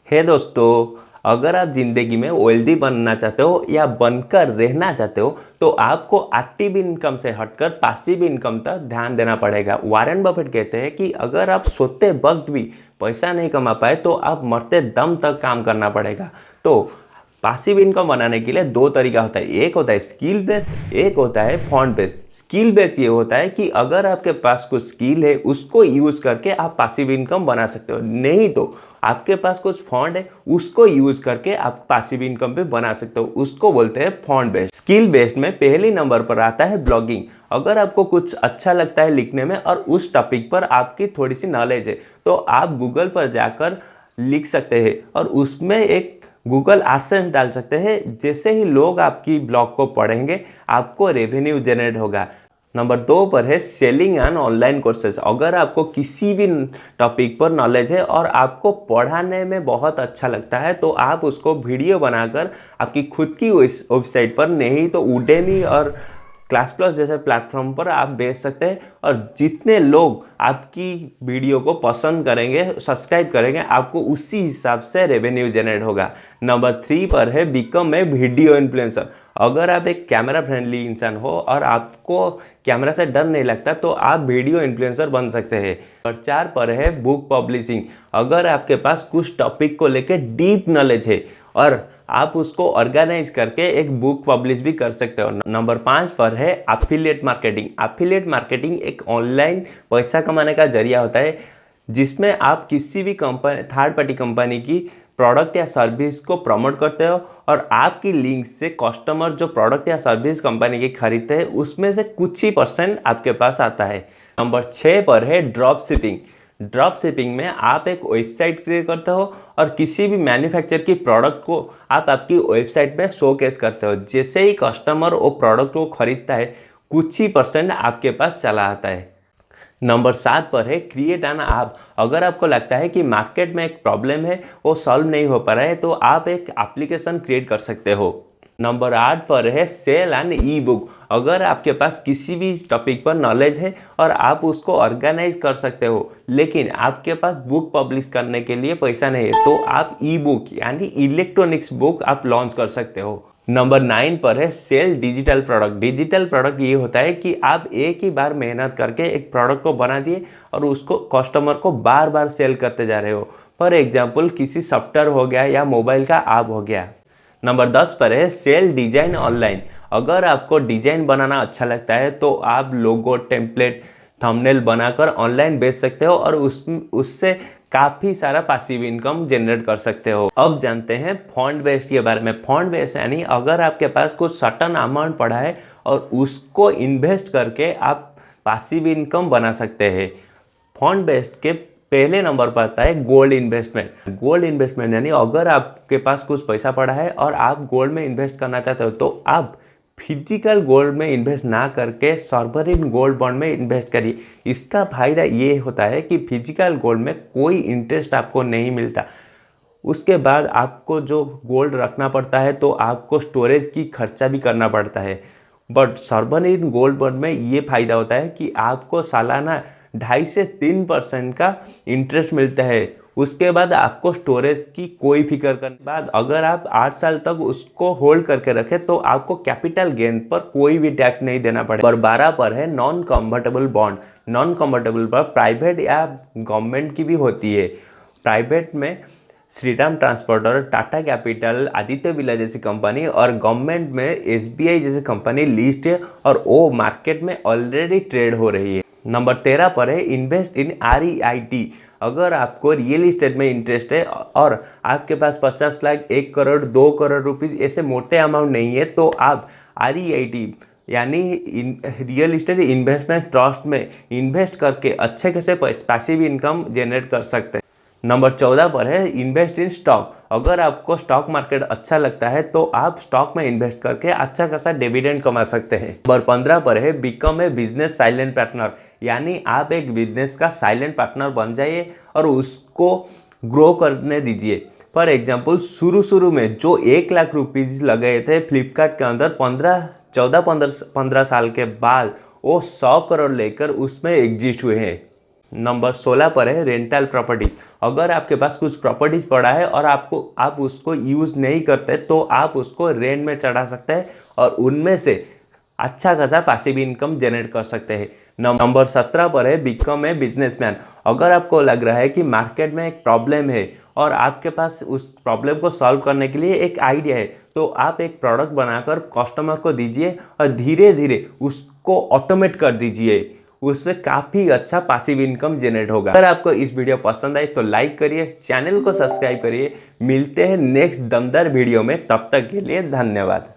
हे दोस्तों, अगर आप ज़िंदगी में वेल्दी बनना चाहते हो या बनकर रहना चाहते हो तो आपको एक्टिव इनकम से हटकर पैसिव इनकम तक ध्यान देना पड़ेगा। वॉरेन बफेट कहते हैं कि अगर आप सोते वक्त भी पैसा नहीं कमा पाए तो आप मरते दम तक काम करना पड़ेगा। तो पासिव इनकम बनाने के लिए दो तरीका होता है, एक होता है स्किल बेस, एक होता है फंड बेस। स्किल बेस ये होता है कि अगर आपके पास कुछ स्किल है उसको यूज़ करके आप पासिव इनकम बना सकते हो, नहीं तो आपके पास कुछ फंड है उसको यूज़ करके आप पासिव इनकम पे बना सकते हो, उसको बोलते हैं फंड बेस्ड। स्किल बेस्ड में पहले नंबर पर आता है ब्लॉगिंग। अगर आपको कुछ अच्छा लगता है लिखने में और उस टॉपिक पर आपकी थोड़ी सी नॉलेज है तो आप गूगल पर जाकर लिख सकते हैं और उसमें एक गूगल एडसेंस डाल सकते हैं। जैसे ही लोग आपकी ब्लॉग को पढ़ेंगे आपको रेवेन्यू जनरेट होगा। नंबर 2 पर है सेलिंग एंड ऑनलाइन कोर्सेज। अगर आपको किसी भी टॉपिक पर नॉलेज है और आपको पढ़ाने में बहुत अच्छा लगता है तो आप उसको वीडियो बनाकर आपकी खुद की वेबसाइट पर, नहीं तो उडेमी और क्लास प्लस जैसे प्लेटफॉर्म पर आप बेच सकते हैं और जितने लोग आपकी वीडियो को पसंद करेंगे, सब्सक्राइब करेंगे, आपको उसी हिसाब से रेवेन्यू जनरेट होगा। नंबर 3 पर है बिकम ए वीडियो इन्फ्लुएंसर। अगर आप एक कैमरा फ्रेंडली इंसान हो और आपको कैमरा से डर नहीं लगता तो आप वीडियो इन्फ्लुएंसर बन सकते हैं। और 4 पर है बुक पब्लिशिंग। अगर आपके पास कुछ टॉपिक को लेकर डीप नॉलेज है और आप उसको ऑर्गेनाइज करके एक बुक पब्लिश भी कर सकते हो। नंबर 5 पर है एफिलिएट मार्केटिंग। एफिलिएट मार्केटिंग एक ऑनलाइन पैसा कमाने का जरिया होता है जिसमें आप किसी भी कंपनी, थर्ड पार्टी कंपनी की प्रोडक्ट या सर्विस को प्रमोट करते हो और आपकी लिंक से कस्टमर जो प्रोडक्ट या सर्विस कंपनी की खरीदते हैं उसमें से कुछ ही % आपके पास आता है। नंबर 6 पर है ड्रॉप शिपिंग। ड्रॉप शिपिंग में आप एक वेबसाइट क्रिएट करते हो और किसी भी मैन्युफैक्चर की प्रोडक्ट को आप आपकी वेबसाइट में शोकेस करते हो। जैसे ही कस्टमर वो प्रोडक्ट को खरीदता है कुछ ही % आपके पास चला आता है। नंबर 7 पर है क्रिएट एन ऐप। अगर आपको लगता है कि मार्केट में एक प्रॉब्लम है वो सॉल्व नहीं हो पा रहा है तो आप एक एप्लीकेशन क्रिएट कर सकते हो। नंबर 8 पर है सेल एंड ई बुक। अगर आपके पास किसी भी टॉपिक पर नॉलेज है और आप उसको ऑर्गेनाइज कर सकते हो लेकिन आपके पास बुक पब्लिश करने के लिए पैसा नहीं है तो आप ई बुक यानी इलेक्ट्रॉनिक्स बुक आप लॉन्च कर सकते हो। नंबर 9 पर है sale digital product. Digital product ये होता है कि आप एक ही बार मेहनत करके एक प्रोडक्ट को बना दिए और उसको कस्टमर को बार बार सेल करते जा रहे हो। फॉर एग्जाम्पल किसी सॉफ्टवेयर हो गया या मोबाइल का ऐप हो गया। नंबर 10 पर है सेल डिजाइन ऑनलाइन। अगर आपको डिजाइन बनाना अच्छा लगता है तो आप लोगो, टेम्पलेट, थंबनेल बनाकर ऑनलाइन बेच सकते हो और उससे काफ़ी सारा पैसिव इनकम जनरेट कर सकते हो। अब जानते हैं फंड बेस्ड के बारे में। फंड बेस्ड यानी अगर आपके पास कुछ सर्टन अमाउंट पड़ा है और उसको इन्वेस्ट करके आप पैसिव इनकम बना सकते हैं। फंड बेस्ड के पहले नंबर पर आता है गोल्ड इन्वेस्टमेंट। गोल्ड इन्वेस्टमेंट यानी अगर आपके पास कुछ पैसा पड़ा है और आप गोल्ड में इन्वेस्ट करना चाहते हो तो आप फिजिकल गोल्ड में इन्वेस्ट ना करके सॉवरेन गोल्ड बॉन्ड में इन्वेस्ट करिए। इसका फायदा ये होता है कि फिजिकल गोल्ड में कोई इंटरेस्ट आपको नहीं मिलता। उसके बाद आपको जो गोल्ड रखना पड़ता है तो आपको स्टोरेज की खर्चा भी करना पड़ता है। बट सॉवरेन गोल्ड बॉन्ड में ये फ़ायदा होता है कि आपको सालाना 2.5 से 3% का इंटरेस्ट मिलता है। उसके बाद आपको स्टोरेज की कोई फिक्र करने बाद अगर आप 8 साल तक उसको होल्ड करके रखें तो आपको कैपिटल गेन पर कोई भी टैक्स नहीं देना पड़ेगा। और 12 पर है non convertible bond. Non convertible पर प्राइवेट या गवर्नमेंट की भी होती है। प्राइवेट में श्रीराम ट्रांसपोर्टर, टाटा कैपिटल, आदित्य बिरला जैसी कंपनी और गवर्नमेंट में एसबीआई जैसी कंपनी लिस्ट है और वो मार्केट में ऑलरेडी ट्रेड हो रही है। नंबर 13 पर है इन्वेस्ट इन REIT। अगर आपको रियल इस्टेट में इंटरेस्ट है और आपके पास 50 लाख, 1 करोड़, 2 करोड़ रुपीज़ ऐसे मोटे अमाउंट नहीं है तो आप REIT यानी रियल इस्टेट इन्वेस्टमेंट ट्रस्ट में इन्वेस्ट करके अच्छे खासे पैसिव इनकम जनरेट कर सकते हैं। नंबर 14 पर है इन्वेस्ट इन स्टॉक। अगर आपको स्टॉक मार्केट अच्छा लगता है तो आप स्टॉक में इन्वेस्ट करके अच्छा खासा डिविडेंड कमा सकते हैं। नंबर 15 पर है become a business silent partner. यानी आप एक बिजनेस का साइलेंट पार्टनर बन जाइए और उसको ग्रो करने दीजिए। फॉर एग्जाम्पल शुरू में जो 1 लाख रुपीज़ लगे थे फ्लिपकार्ट के अंदर 15 साल के बाद वो 100 करोड़ लेकर उसमें एग्जिस्ट हुए हैं। नंबर 16 पर है रेंटल प्रॉपर्टी। अगर आपके पास कुछ प्रॉपर्टीज पड़ा है और आप उसको यूज़ नहीं करते तो आप उसको रेंट में चढ़ा सकते हैं और उनमें से अच्छा खासा पैसिव इनकम जनरेट कर सकते हैं। नंबर 17 पर है बिकम ए बिजनेसमैन। अगर आपको लग रहा है कि मार्केट में एक प्रॉब्लम है और आपके पास उस प्रॉब्लम को सॉल्व करने के लिए एक आइडिया है, तो आप एक प्रोडक्ट बनाकर कस्टमर को दीजिए और धीरे धीरे उसको ऑटोमेट कर दीजिए। उसमें काफ़ी अच्छा पैसिव इनकम जनरेट होगा। अगर आपको इस वीडियो पसंद आई तो लाइक करिए, चैनल को सब्सक्राइब करिए। मिलते हैं नेक्स्ट दमदार वीडियो में, तब तक के लिए धन्यवाद।